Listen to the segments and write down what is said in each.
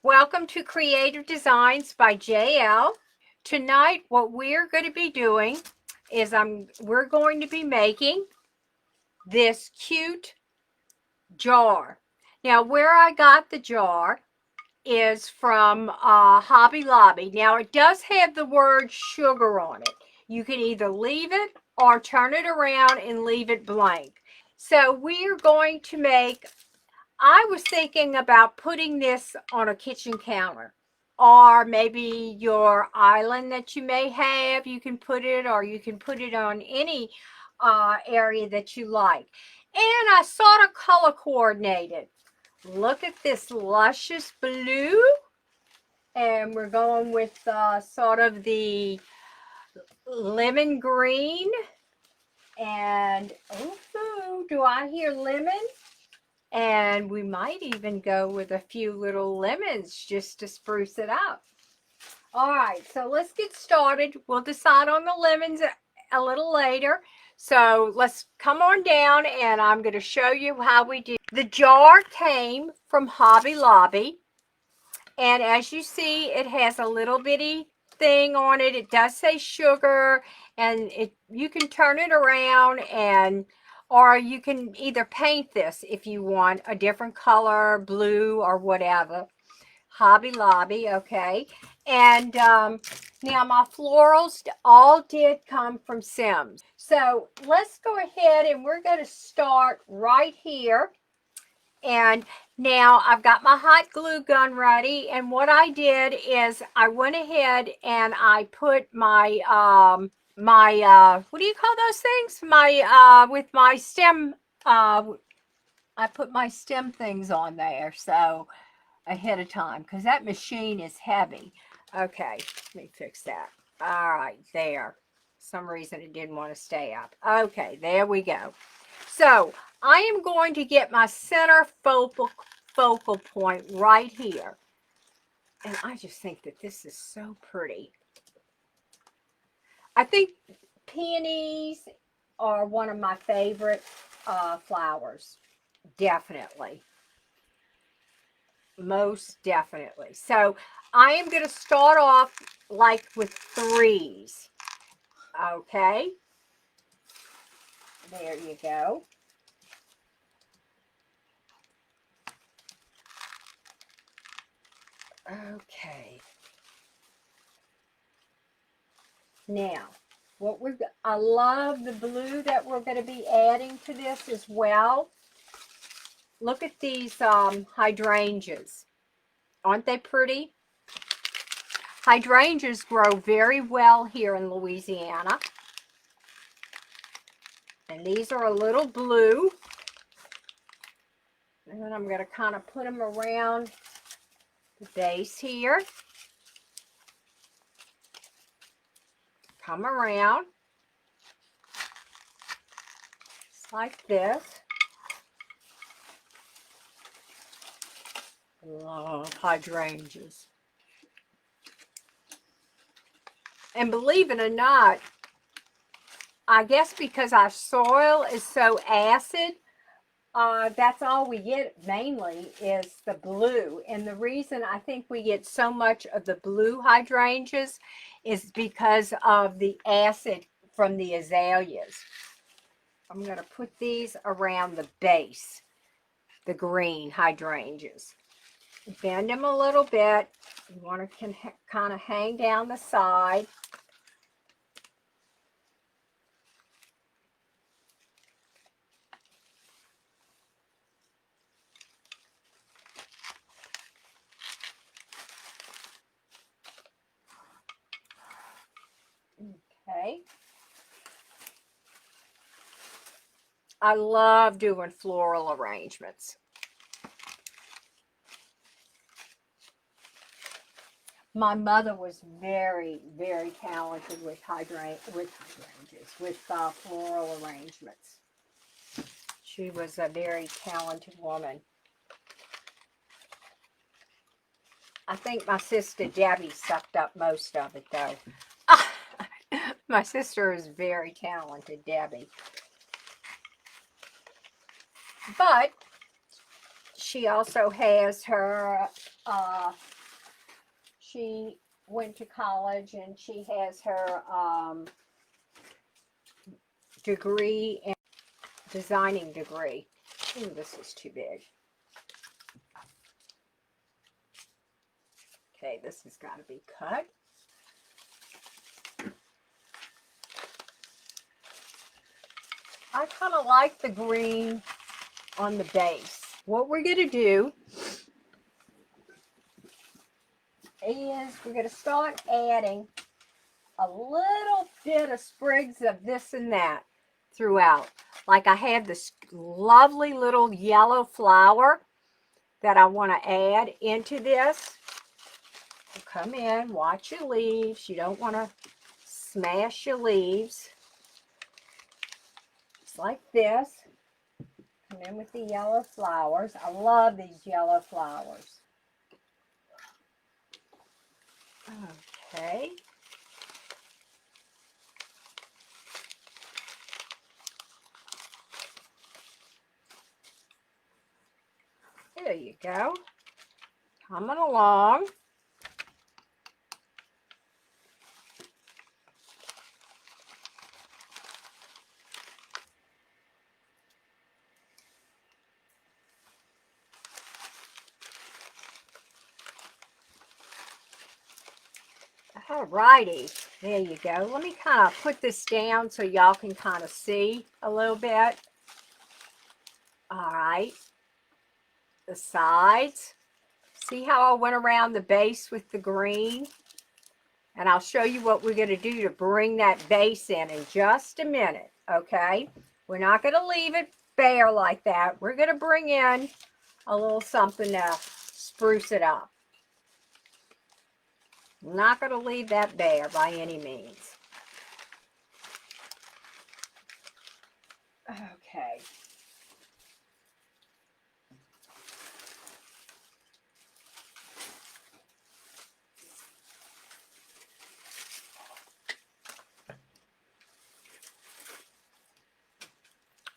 Welcome to Creative Designs by JL. Tonight, what we're going to be doing is we're going to be making this cute jar. Now, where I got the jar is from Hobby Lobby. Now, it does have the word sugar on it. You can either leave it or turn it around and leave it blank. So we are going to make, I was thinking about putting this on a kitchen counter, or maybe your island that you may have, you can put it, or you can put it on any area that you like. And I sort of color coordinated. Look at this luscious blue, and we're going with sort of the lemon green, and oh, do I hear lemon? And we might even go with a few little lemons just to spruce it up. All right, so let's get started. We'll decide on the lemons a little later. So let's come on down and I'm going to show you how we do. The jar came from Hobby Lobby. And as you see, it has a little bitty thing on it. It does say sugar, and you can turn it around, and or you can either paint this if you want a different color, blue or whatever. Hobby Lobby, okay. And now my florals all did come from Sims. So let's go ahead and we're going to start right here. And now I've got my hot glue gun ready, and what I did is I went ahead and I put my what do you call those things? My with my stem I put my stem things on there so ahead of time because that machine is heavy. Okay, let me fix that. All right, there. Some reason it didn't want to stay up. Okay, there we go. So I am going to get my center focal point right here. And I just think that this is so pretty. I think peonies are one of my favorite flowers. Definitely. Most definitely. So I am going to start off like with threes. Okay. There you go. Okay. Now, I love the blue that we're going to be adding to this as well. Look at these hydrangeas. Aren't they pretty? Hydrangeas grow very well here in Louisiana. And these are a little blue. And then I'm going to kind of put them around the base here. Come around. Just like this. Love hydrangeas. And believe it or not, I guess because our soil is so acid, that's all we get mainly is the blue. And the reason I think we get so much of the blue hydrangeas is because of the acid from the azaleas. I'm going to put these around the base, the green hydrangeas. Bend them a little bit. You want to kind of hang down the side. Okay. I love doing floral arrangements. My mother was very, very talented with floral arrangements. She was a very talented woman. I think my sister Debbie sucked up most of it, though. My sister is very talented, Debbie. But she also has her She went to college and she has her degree in designing degree. Ooh, this is too big. Okay, this has got to be cut. I kind of like the green on the base. What we're going to do is we're going to start adding a little bit of sprigs of this and that throughout. Like I have this lovely little yellow flower that I want to add into this. So come in, watch your leaves. You don't want to smash your leaves. Just like this. Come in with the yellow flowers. I love these yellow flowers. Okay. There you go. Coming along. Alrighty, there you go. Let me kind of put this down so y'all can kind of see a little bit. All right, the sides. See how I went around the base with the green? And I'll show you what we're going to do to bring that base in just a minute, okay? We're not going to leave it bare like that. We're going to bring in a little something to spruce it up. I'm not going to leave that bare by any means. Okay.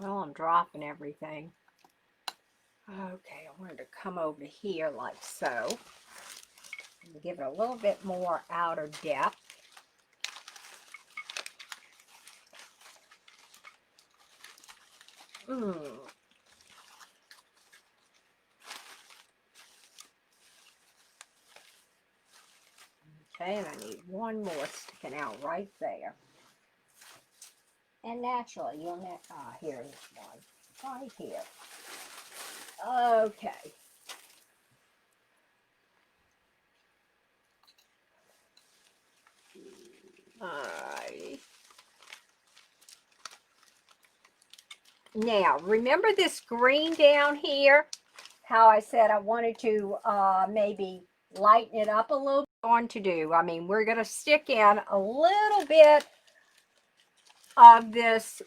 Well, I'm dropping everything. Okay, I wanted to come over here like so. And give it a little bit more outer depth. Okay, and I need one more sticking out right there. And naturally, you'll net, here's one, right here. Okay. Alrighty. Now, remember this green down here? How I said I wanted to maybe lighten it up a little bit? On to do. I mean, we're going to stick in a little bit of this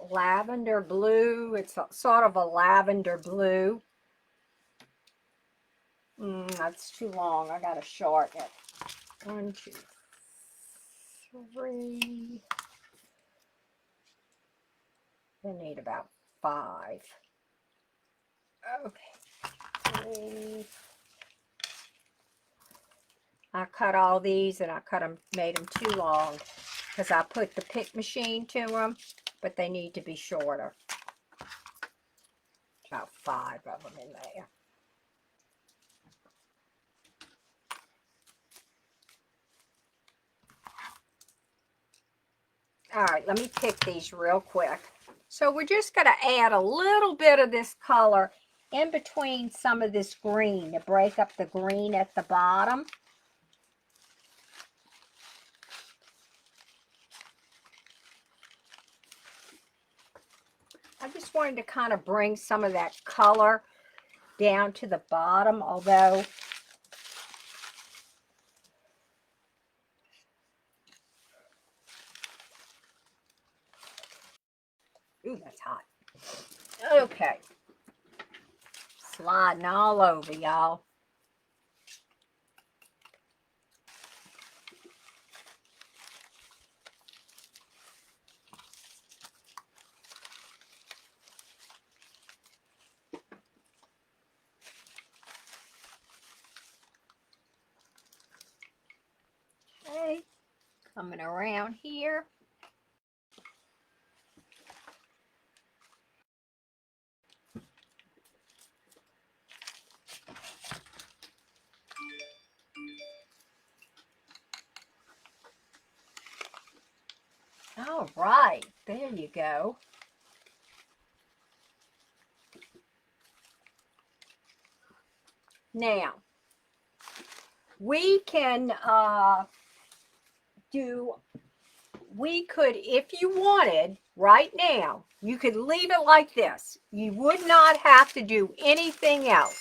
lavender blue. It's sort of a lavender blue. That's too long. I got to shorten it. 1, 2, 3. I need about 5. Okay. 3. I cut all these and I made them too long because I put the pick machine to them, but they need to be shorter. About 5 of them in there. All right, let me pick these real quick. So we're just going to add a little bit of this color in between some of this green to break up the green at the bottom. I just wanted to kind of bring some of that color down to the bottom, although ooh, that's hot. Okay. Sliding all over, y'all. Coming around here. All right, there you go. Now, we can we could, if you wanted, right now, you could leave it like this. You would not have to do anything else.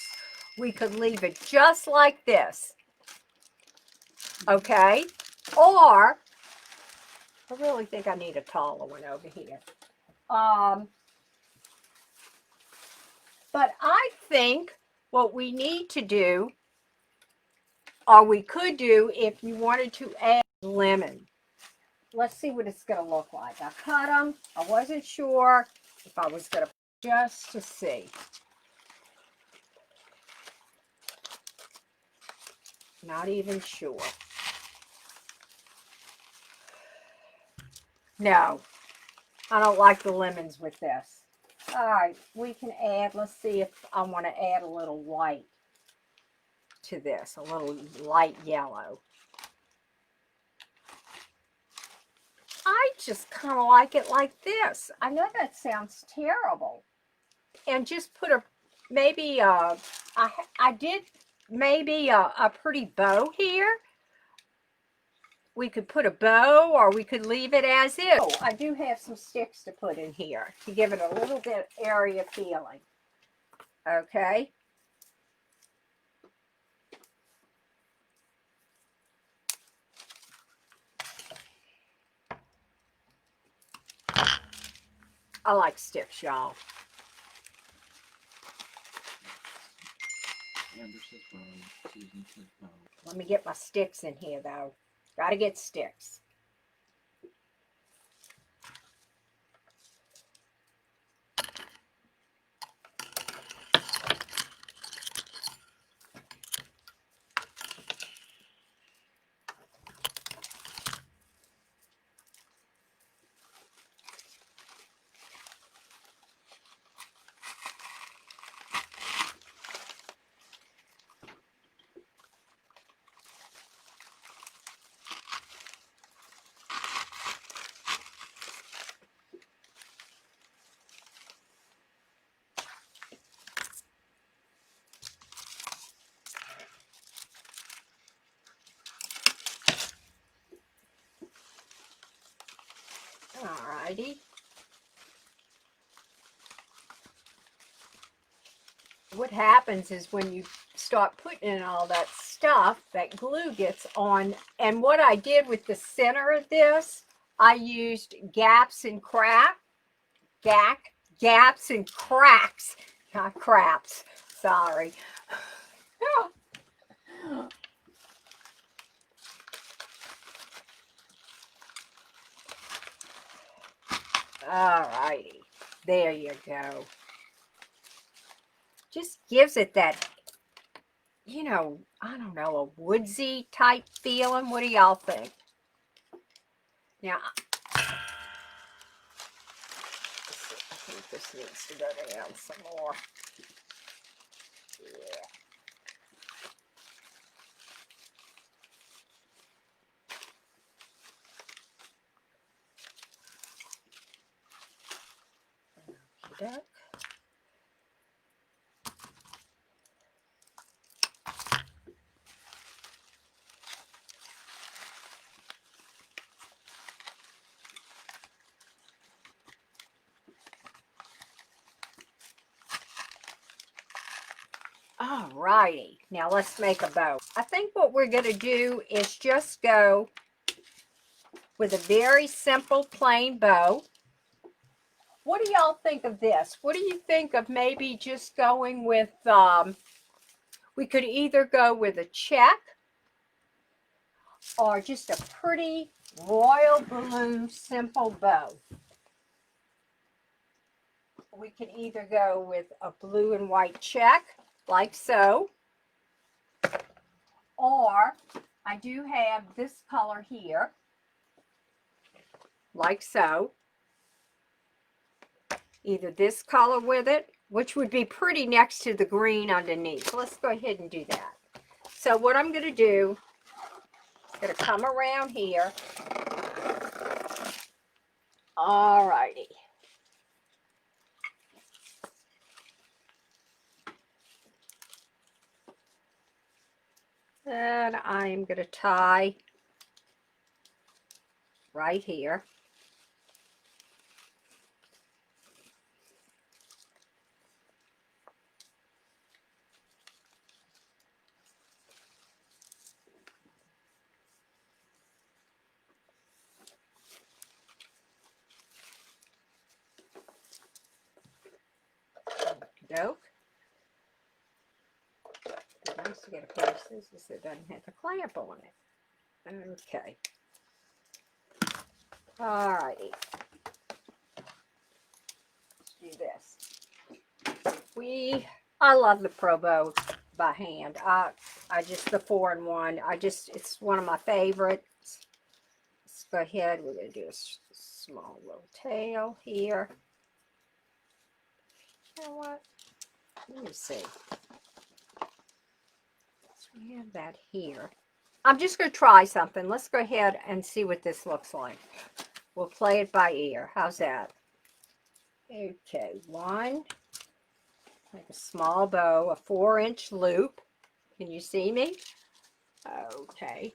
We could leave it just like this. Okay? Or, I really think I need a taller one over here. But I think what we need to do, or we could do if you wanted to add lemon. Let's see what it's going to look like. I cut them. I wasn't sure if I was going to, just to see. Not even sure. No, I don't like the lemons with this. All right, we can add, let's see if I want to add a little white to this, a little light yellow. I just kind of like it like this. I know that sounds terrible. And just put maybe I did maybe a pretty bow here. We could put a bow, or we could leave it as is. Oh, I do have some sticks to put in here to give it a little bit area feeling. Okay. I like sticks, y'all. Let me get my sticks in here, though. Gotta get sticks. Alrighty. What happens is when you start putting in all that stuff, that glue gets on. And what I did with the center of this, I used gaps and cracks, not craps. Sorry. All righty. There you go. Just gives it that, you know, I don't know, a woodsy type feeling. What do y'all think? Now, I think this needs to go down some more. Yeah. Okay. All righty, now let's make a bow. I think what we're going to do is just go with a very simple plain bow. What do y'all think of this? What do you think of maybe just going with, we could either go with a check or just a pretty royal blue simple bow. We can either go with a blue and white check, like so, or I do have this color here. like so. Either this color with it, which would be pretty next to the green underneath. Let's go ahead and do that. So what I'm going to do, I'm going to come around here. All righty. And I'm going to tie right here. Doke. It's nice to get a pair of scissors that doesn't have a clamp on it. Okay. All righty. Let's do this. I love the Pro Bow by hand. I just, the 4-in-1. It's one of my favorites. Let's go ahead. We're going to do a small little tail here. You know what? Let me see. So we have that here. I'm just going to try something. Let's go ahead and see what this looks like. We'll play it by ear. How's that? Okay, one. Make a small bow, a 4-inch loop. Can you see me? Okay.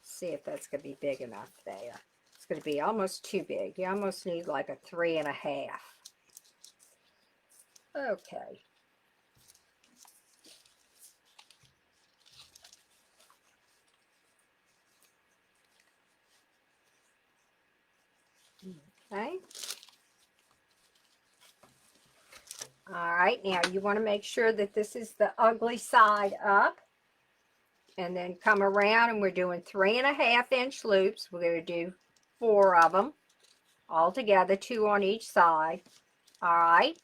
See if that's going to be big enough there. It's going to be almost too big. You almost need like a 3.5. Okay. Okay. All right, now you want to make sure that this is the ugly side up. And then come around, and we're doing 3.5-inch loops. We're going to do 4 of them all together, 2 on each side. All right.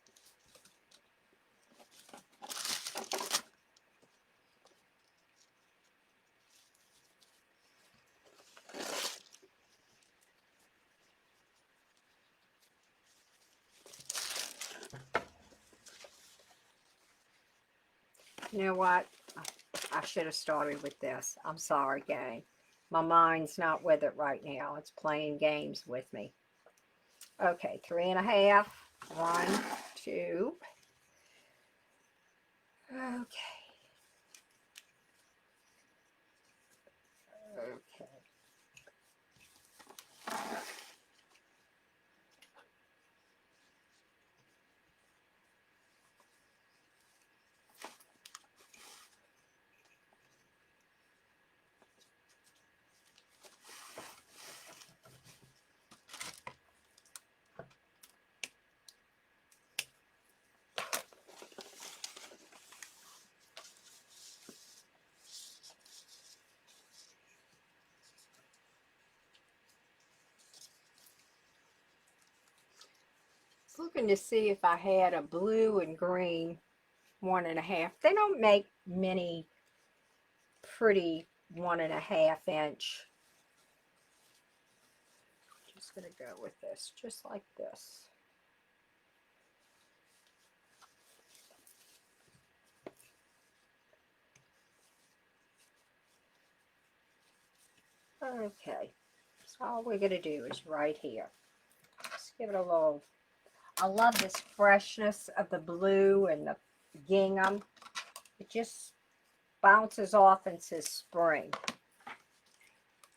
You know what? I should have started with this. I'm sorry, gang. My mind's not with it right now. It's playing games with me. Okay, 3.5. 1, 2. Okay. Okay. Looking to see if I had a blue and green 1.5. They don't make many pretty 1.5-inch. Just gonna go with this, just like this. Okay, so all we're gonna do is right here. Let's give it a little. I love this freshness of the blue and the gingham. It just bounces off and says spring.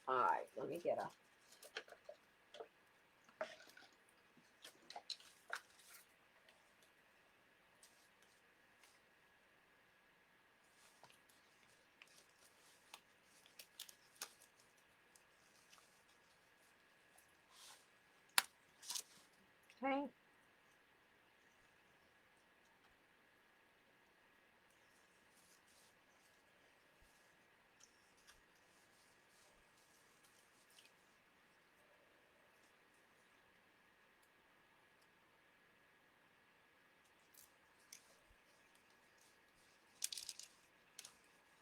All right, let me get a. Okay.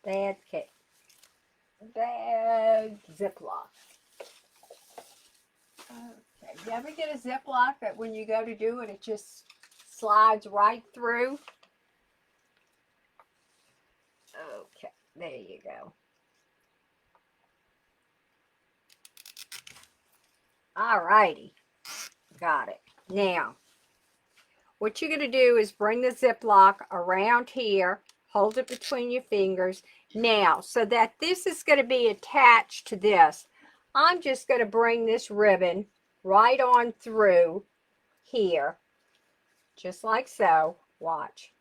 Bad cake. bag Ziploc. Okay. You ever get a Ziploc that when you go to do it, it just slides right through? Okay, there you go. All righty, got it. Now, what you're going to do is bring the Ziploc around here, hold it between your fingers. Now, so that this is going to be attached to this, I'm just going to bring this ribbon right on through here, just like so. Watch.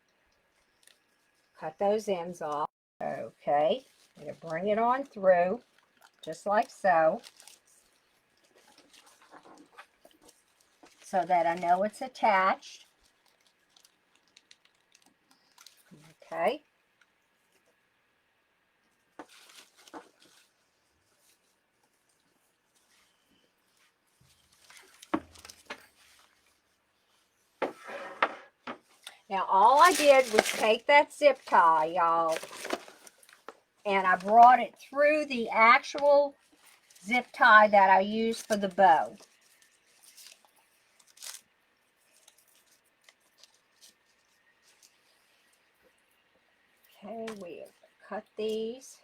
Cut those ends off. Okay, I'm going to bring it on through, just like so. So that I know it's attached. Okay. Now all I did was take that zip tie, y'all, and I brought it through the actual zip tie that I used for the bow. Okay, we cut these.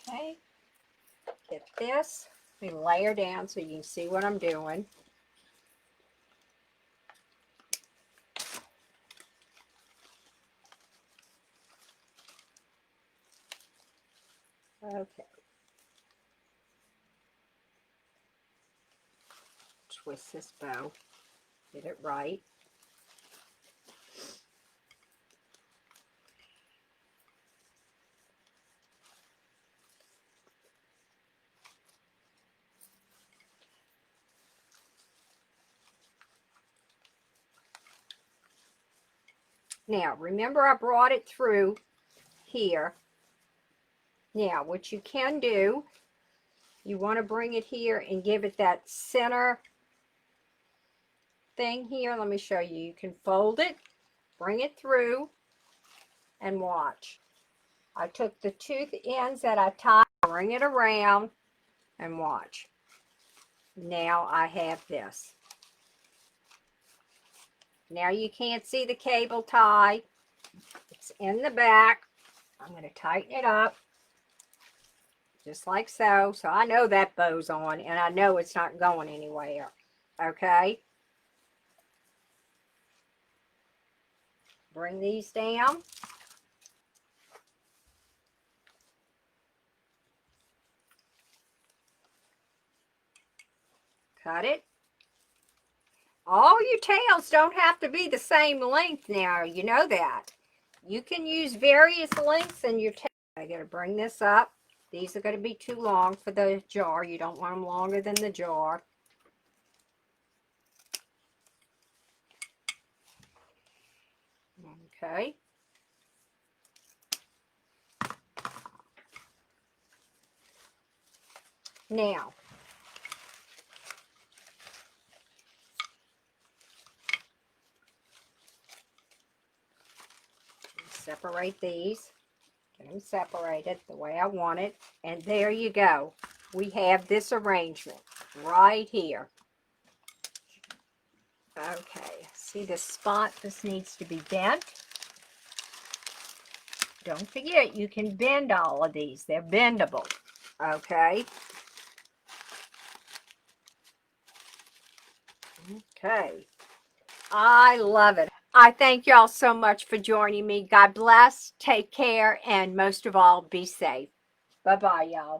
Okay, get this. Let me layer down so you can see what I'm doing. Okay. Twist this bow. Get it right. Now, remember I brought it through here. Now, what you can do, you want to bring it here and give it that center thing here. Let me show you. You can fold it, bring it through, and watch. I took the tooth ends that I tied, bring it around, and watch. Now I have this. Now you can't see the cable tie. It's in the back. I'm going to tighten it up. Just like so. So I know that bow's on, and I know it's not going anywhere. Okay? Bring these down. Cut it. All your tails don't have to be the same length now. You know that. You can use various lengths in your tail. I got to bring this up. These are going to be too long for the jar. You don't want them longer than the jar. Okay. Now, separate these. Get them separated the way I want it. And there you go. We have this arrangement right here. Okay, see this spot? This needs to be bent. Don't forget, you can bend all of these. They're bendable. Okay. Okay. I love it. I thank y'all so much for joining me. God bless, take care, and most of all, be safe. Bye-bye, y'all.